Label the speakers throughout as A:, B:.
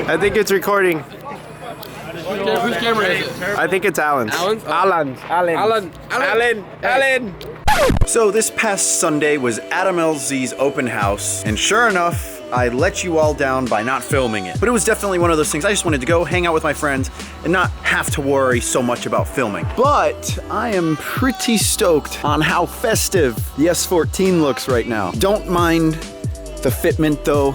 A: I think it's recording.
B: Whose camera is it?
A: I think it's Alan's.
B: Alan's?
A: Alan. So this past Sunday was Adam LZ's open house, and sure enough, I let you all down by not filming it. But it was definitely one of those things. I just wanted to go hang out with my friends and not have to worry so much about filming. But I am pretty stoked on how festive the S14 looks right now. Don't mind the fitment though.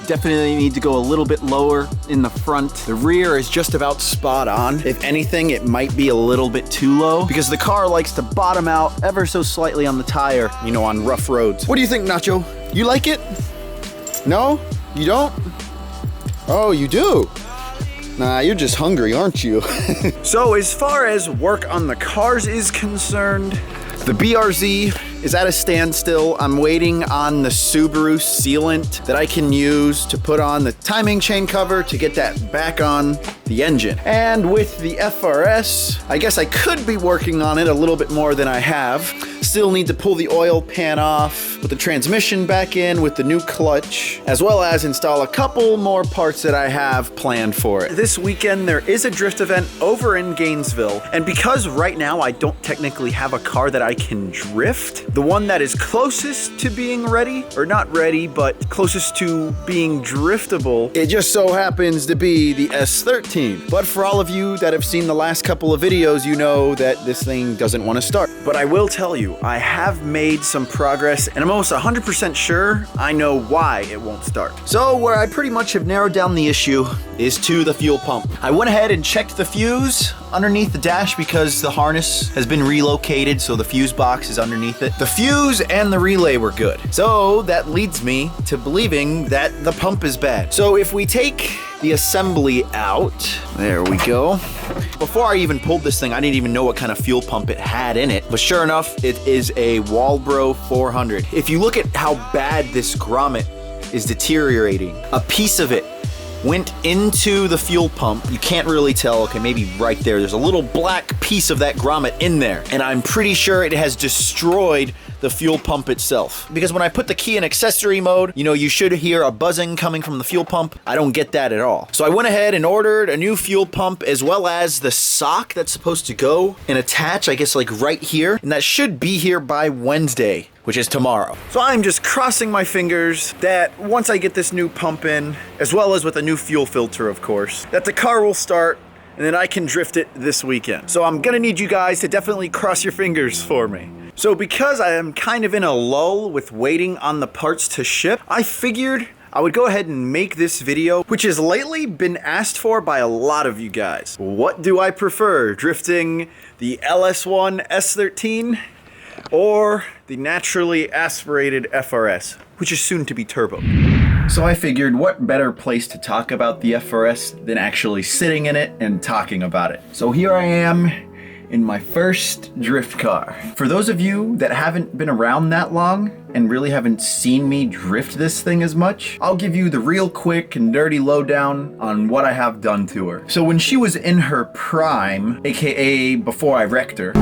A: Definitely need to go a little bit lower in the front. The rear is just about spot on. If anything, it might be a little bit too low because the car likes to bottom out ever so slightly on the tire, you know, on rough roads. What do you think, Nacho? You like it? No? You don't? Oh, you do? Nah, you're just hungry, aren't you? So as far as work on the cars is concerned, the BRZ is at a standstill. I'm waiting on the Subaru sealant that I can use to put on the timing chain cover to get that back on the engine. And with the FRS, I guess I could be working on it a little bit more than I have. Still need to pull the oil pan off, put the transmission back in with the new clutch, as well as install a couple more parts that I have planned for it. This weekend, there is a drift event over in Gainesville. And because right now I don't technically have a car that I can drift, the one that is closest to being ready, or not ready, but closest to being driftable, it just so happens to be the S13. But for all of you that have seen the last couple of videos, you know that this thing doesn't want to start. But I will tell you, I have made some progress, and I'm almost 100% sure I know why it won't start. So where I pretty much have narrowed down the issue is to the fuel pump. I went ahead and checked the fuse underneath the dash because the harness has been relocated, so the fuse box is underneath it. The fuse and the relay were good. So that leads me to believing that the pump is bad. So if we take the assembly out, there we go. Before I even pulled this thing, I didn't even know what kind of fuel pump it had in it, but sure enough, it is a Walbro 400. If you look at how bad this grommet is deteriorating, a piece of it went into the fuel pump. You can't really tell. Okay, maybe right there. There's a little black piece of that grommet in there. And I'm pretty sure it has destroyed the fuel pump itself. Because when I put the key in accessory mode, you know, you should hear a buzzing coming from the fuel pump. I don't get that at all. So I went ahead and ordered a new fuel pump as well as the sock that's supposed to go and attach, I guess, like right here. And that should be here by Wednesday, which is tomorrow. So I'm just crossing my fingers that once I get this new pump in, as well as with a new fuel filter, of course, that the car will start and then I can drift it this weekend. So I'm gonna need you guys to definitely cross your fingers for me. So because I am kind of in a lull with waiting on the parts to ship, I figured I would go ahead and make this video, which has lately been asked for by a lot of you guys. What do I prefer, drifting the LS1 S13 or the naturally aspirated FRS, which is soon to be turbo? So I figured what better place to talk about the FRS than actually sitting in it and talking about it. So here I am in my first drift car. For those of you that haven't been around that long and really haven't seen me drift this thing as much, I'll give you the real quick and dirty lowdown on what I have done to her. So when she was in her prime, AKA before I wrecked her,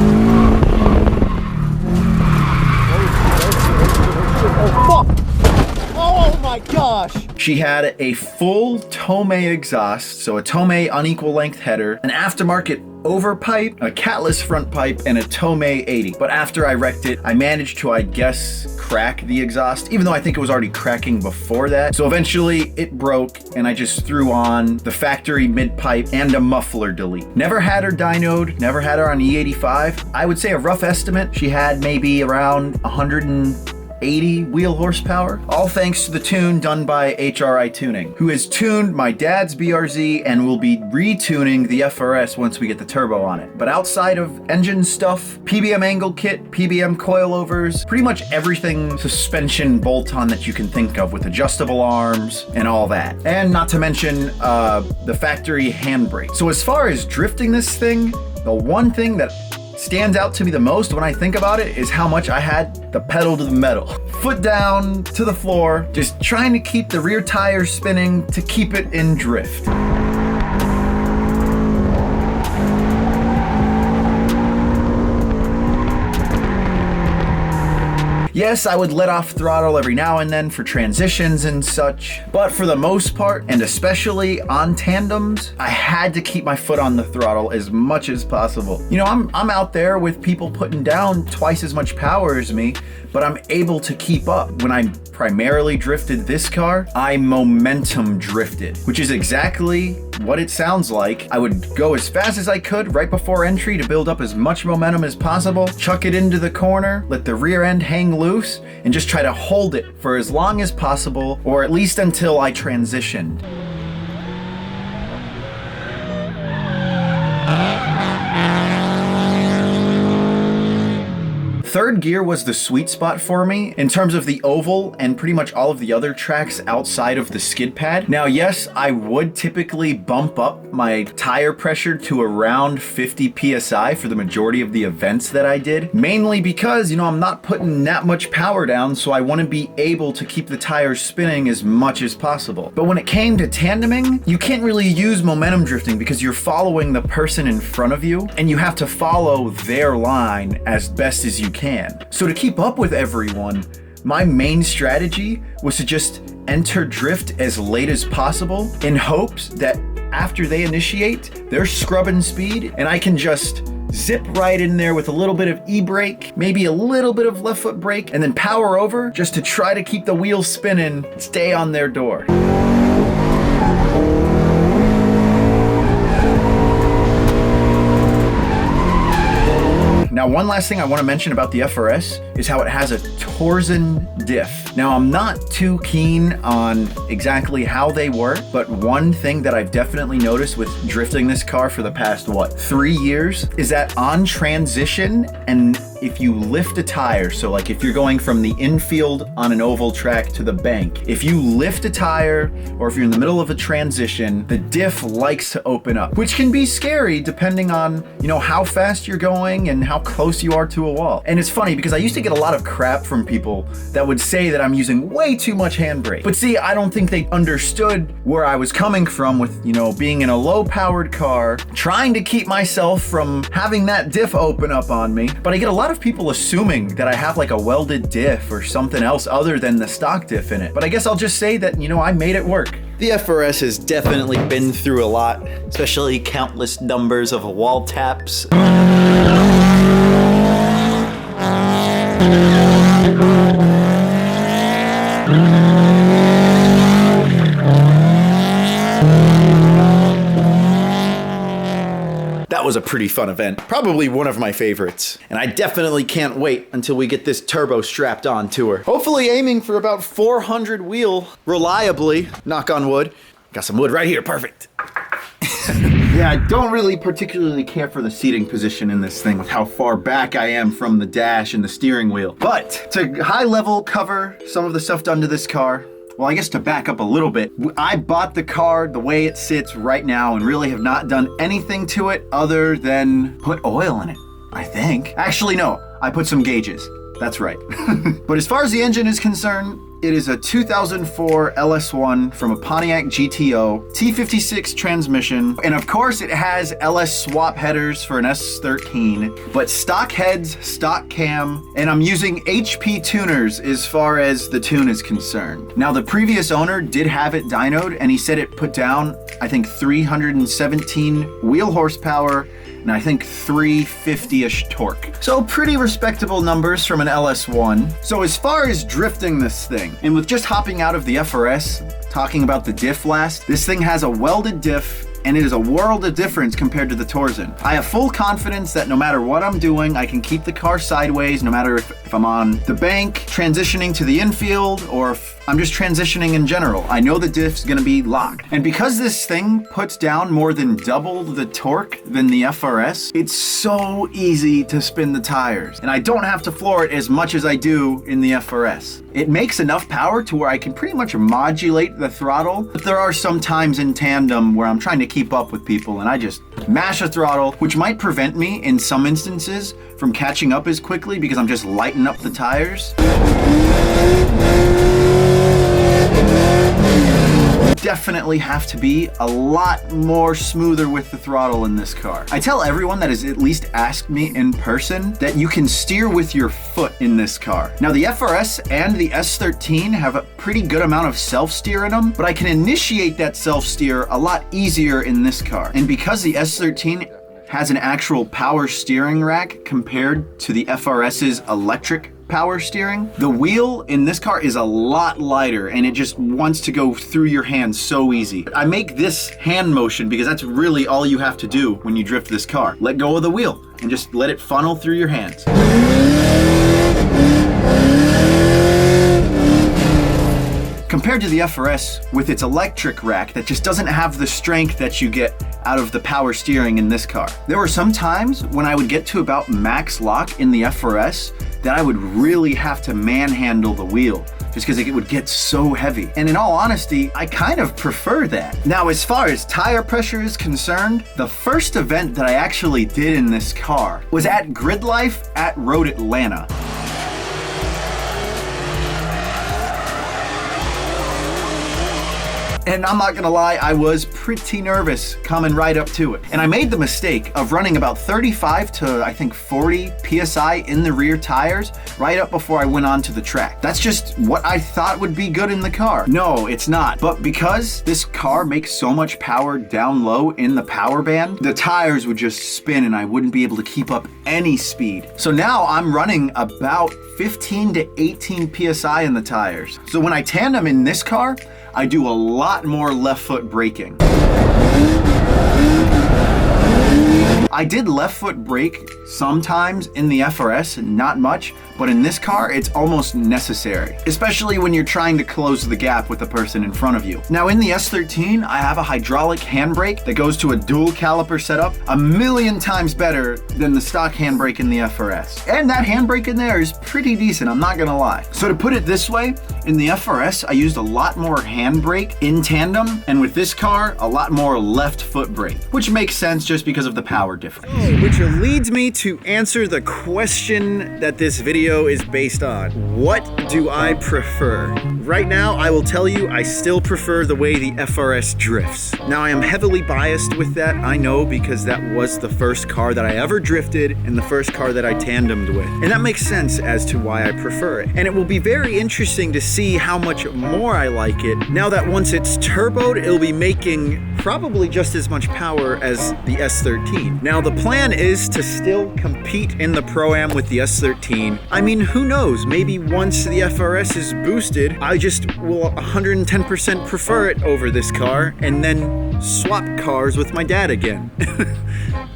A: oh my gosh! She had a full Tomei exhaust, so a Tomei unequal length header, an aftermarket overpipe, a catless front pipe, and a Tomei 80. But after I wrecked it, I managed to, I guess, crack the exhaust, even though I think it was already cracking before that. So eventually it broke and I just threw on the factory mid pipe and a muffler delete. Never had her dynoed, never had her on E85. I would say a rough estimate, she had maybe around 180 wheel horsepower, all thanks to the tune done by HRI Tuning, who has tuned my dad's BRZ and will be retuning the FRS once we get the turbo on it. But outside of engine stuff, PBM angle kit, PBM coilovers, pretty much everything suspension bolt-on that you can think of with adjustable arms and all that. And not to mention the factory handbrake. So as far as drifting this thing, the one thing that stands out to me the most when I think about it is how much I had the pedal to the metal. Foot down to the floor, just trying to keep the rear tire spinning to keep it in drift. Yes, I would let off throttle every now and then for transitions and such, but for the most part, and especially on tandems, I had to keep my foot on the throttle as much as possible. You know, I'm out there with people putting down twice as much power as me, but I'm able to keep up. When I primarily drifted this car, I momentum drifted, which is exactly what it sounds like. I would go as fast as I could right before entry to build up as much momentum as possible, chuck it into the corner, let the rear end hang loose, and just try to hold it for as long as possible, or at least until I transitioned. Third gear was the sweet spot for me in terms of the oval and pretty much all of the other tracks outside of the skid pad. Now, yes, I would typically bump up my tire pressure to around 50 PSI for the majority of the events that I did, mainly because, you know, I'm not putting that much power down, so I want to be able to keep the tires spinning as much as possible. But when it came to tandeming, you can't really use momentum drifting because you're following the person in front of you and you have to follow their line as best as you can. So to keep up with everyone, my main strategy was to just enter drift as late as possible in hopes that after they initiate, they're scrubbing speed and I can just zip right in there with a little bit of e-brake, maybe a little bit of left foot brake, and then power over just to try to keep the wheels spinning, stay on their door. Now, one last thing I want to mention about the FRS is how it has a torsion diff. Now, I'm not too keen on exactly how they work, but one thing that I've definitely noticed with drifting this car for the past, 3 years, is that on transition, and if you lift a tire, so like if you're going from the infield on an oval track to the bank, if you lift a tire or if you're in the middle of a transition, the diff likes to open up, which can be scary depending on, you know, how fast you're going and how close you are to a wall. And it's funny because I used to get a lot of crap from people that would say that I'm using way too much handbrake. But see, I don't think they understood where I was coming from with, you know, being in a low powered car, trying to keep myself from having that diff open up on me. But I get a lot of people assuming that I have like a welded diff or something else other than the stock diff in it. But I guess I'll just say that, you know, I made it work. The FRS has definitely been through a lot, especially countless numbers of wall taps. That was a pretty fun event. Probably one of my favorites. And I definitely can't wait until we get this turbo strapped on to her. Hopefully aiming for about 400 wheel reliably, knock on wood. Got some wood right here, perfect. Yeah, I don't really particularly care for the seating position in this thing with how far back I am from the dash and the steering wheel. But to high level cover some of the stuff done to this car, well, I guess to back up a little bit, I bought the car the way it sits right now and really have not done anything to it other than put oil in it, I think. Actually, no, I put some gauges. That's right. But as far as the engine is concerned, it is a 2004 LS1 from a Pontiac GTO, T56 transmission, and of course it has LS swap headers for an S13, but stock heads, stock cam, and I'm using HP tuners as far as the tune is concerned. Now, the previous owner did have it dynoed, and he said it put down, I think, 317 wheel horsepower, and I think 350-ish torque. So pretty respectable numbers from an LS1. So as far as drifting this thing, and with just hopping out of the FRS, talking about the diff last, this thing has a welded diff, and it is a world of difference compared to the Torsen. I have full confidence that no matter what I'm doing, I can keep the car sideways, no matter if I'm on the bank, transitioning to the infield, or if I'm just transitioning in general. I know the diff's gonna be locked. And because this thing puts down more than double the torque than the FRS, it's so easy to spin the tires. And I don't have to floor it as much as I do in the FRS. It makes enough power to where I can pretty much modulate the throttle, but there are some times in tandem where I'm trying to keep up with people and I just mash the throttle, which might prevent me in some instances from catching up as quickly because I'm just lighting up the tires. definitely have to be a lot more smoother with the throttle in this car. I tell everyone that has at least asked me in person that you can steer with your foot in this car. Now the FRS and the S13 have a pretty good amount of self-steer in them, but I can initiate that self-steer a lot easier in this car. And because the S13 has an actual power steering rack compared to the FRS's electric power steering, the wheel in this car is a lot lighter and it just wants to go through your hands so easy. I make this hand motion because that's really all you have to do when you drift this car. Let go of the wheel and just let it funnel through your hands. Compared to the FRS with its electric rack that just doesn't have the strength that you get out of the power steering in this car. There were some times when I would get to about max lock in the FRS that I would really have to manhandle the wheel just because it would get so heavy. And in all honesty, I kind of prefer that. Now, as far as tire pressure is concerned, the first event that I actually did in this car was at Grid Life at Road Atlanta. And I'm not gonna lie, I was pretty nervous coming right up to it. And I made the mistake of running about 35 to I think 40 PSI in the rear tires right up before I went onto the track. That's just what I thought would be good in the car. No, it's not. But because this car makes so much power down low in the power band, the tires would just spin and I wouldn't be able to keep up any speed. So now I'm running about 15 to 18 PSI in the tires. So when I tandem in this car, I do a lot more left foot braking. I did left foot brake sometimes in the FRS, not much, but in this car, it's almost necessary, especially when you're trying to close the gap with the person in front of you. Now in the S13, I have a hydraulic handbrake that goes to a dual caliper setup, a million times better than the stock handbrake in the FRS. And that handbrake in there is pretty decent, I'm not gonna lie. So to put it this way, in the FRS, I used a lot more handbrake in tandem, and with this car, a lot more left foot brake, which makes sense just because of the power difference.
C: Which leads me to answer the question that this video is based on. What do I prefer? Right now, I will tell you I still prefer the way the FRS drifts. Now, I am heavily biased with that, I know, because that was the first car that I ever drifted and the first car that I tandemed with. And that makes sense as to why I prefer it. And it will be very interesting to see how much more I like it. Now that once it's turboed, it'll be making probably just as much power as the S13. Now, the plan is to still compete in the Pro-Am with the S13. I mean, who knows? Maybe once the FRS is boosted, I just will 110% prefer it over this car and then swap cars with my dad again.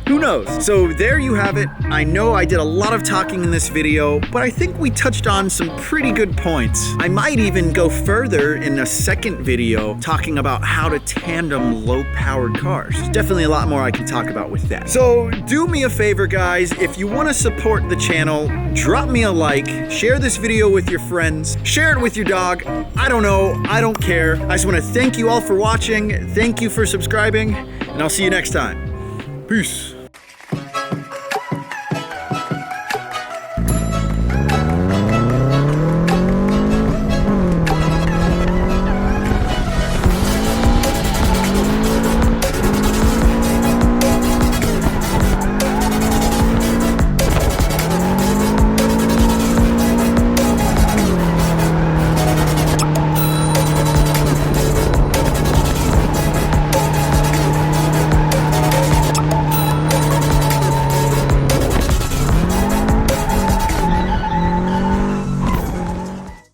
C: Who knows? So there you have it. I know I did a lot of talking in this video, but I think we touched on some pretty good points. I might even go further in a second video talking about how to tandem low-powered cars. There's definitely a lot more I can talk about with that. So do me a favor, guys. If you want to support the channel, drop me a like, share this video with your friends, share it with your dog. I don't know. I don't care. I just want to thank you all for watching. Thank you for subscribing, and I'll see you next time. Peace.